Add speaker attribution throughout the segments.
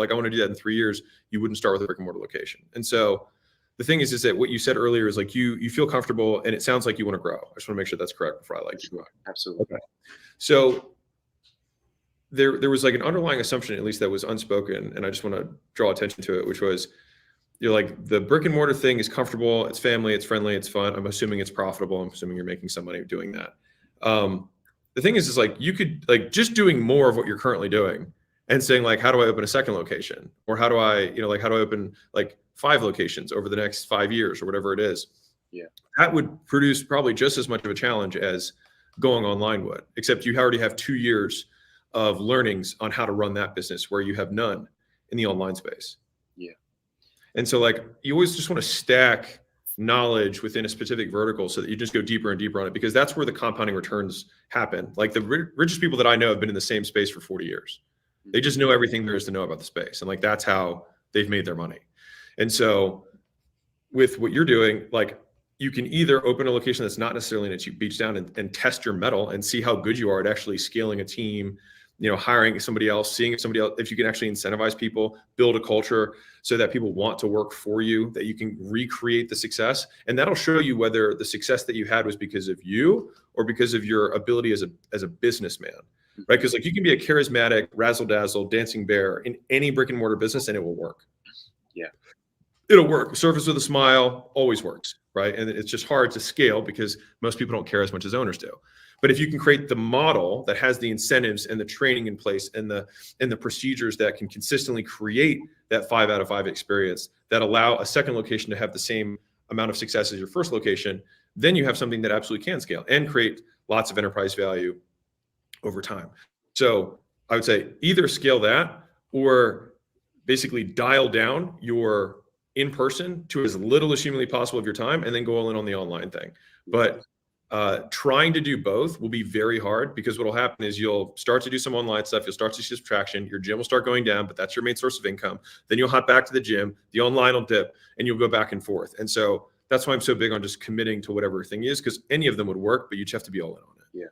Speaker 1: like, I want to do that in 3 years, you wouldn't start with a brick and mortar location. And so the thing is that what you said earlier is like, you feel comfortable and it sounds like you want to grow. I just want to make sure that's correct before I like you.
Speaker 2: Absolutely.
Speaker 1: Okay. So there was like an underlying assumption, at least that was unspoken, and I just want to draw attention to it, which was, you're like, the brick and mortar thing is comfortable, it's family, it's friendly, it's fun. I'm assuming it's profitable. I'm assuming you're making some money doing that. The thing is like, you could like just doing more of what you're currently doing and saying like, how do I open a second location? Or how do I, like, how do I open like 5 locations over the next 5 years or whatever it is?
Speaker 2: Yeah.
Speaker 1: That would produce probably just as much of a challenge as going online would, except you already have 2 years of learnings on how to run that business where you have none in the online space.
Speaker 2: Yeah.
Speaker 1: And so like, you always just want to stack knowledge within a specific vertical so that you just go deeper and deeper on it, because that's where the compounding returns happen. Like the richest people that I know have been in the same space for 40 years. They just know everything there is to know about the space. And like, that's how they've made their money. And so with what you're doing, like, you can either open a location that's not necessarily in a cheap beach down and test your mettle and see how good you are at actually scaling a team, hiring somebody else, seeing if somebody else, if you can actually incentivize people, build a culture so that people want to work for you, that you can recreate the success. And that'll show you whether the success that you had was because of you or because of your ability as a businessman, right? Because like, you can be a charismatic, razzle dazzle, dancing bear in any brick and mortar business and it will work.
Speaker 2: Yeah.
Speaker 1: It'll work. Surface with a smile always works, right? And it's just hard to scale because most people don't care as much as owners do. But if you can create the model that has the incentives and the training in place and the procedures that can consistently create that 5 out of 5 experience that allow a second location to have the same amount of success as your first location, then you have something that absolutely can scale and create lots of enterprise value over time. So I would say either scale that or basically dial down your in-person to as little as humanly possible of your time and then go all in on the online thing. But trying to do both will be very hard, because what will happen is you'll start to do some online stuff. You'll start to see some traction. Your gym will start going down, but that's your main source of income. Then you'll hop back to the gym, the online will dip, and you'll go back and forth. And so that's why I'm so big on just committing to whatever thing is, because any of them would work, but you just have to be all in on it.
Speaker 2: Yeah.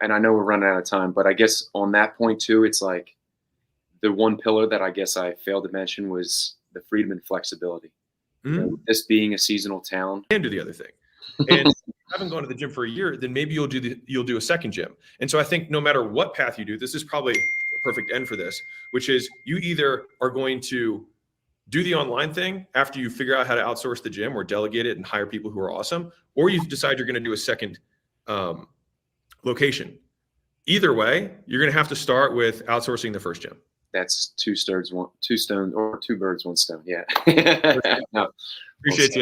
Speaker 2: And I know we're running out of time, but I guess on that point too, it's like the one pillar that I guess I failed to mention was the freedom and flexibility. This being a seasonal town.
Speaker 1: And do the other thing. And if you haven't gone to the gym for a year, then maybe you'll do a second gym. And so I think no matter what path you do, this is probably a perfect end for this, which is you either are going to do the online thing after you figure out how to outsource the gym or delegate it and hire people who are awesome, or you decide you're going to do a second location. Either way, you're going to have to start with outsourcing the first gym.
Speaker 2: That's two birds, one stone. Yeah. No.
Speaker 1: Appreciate you.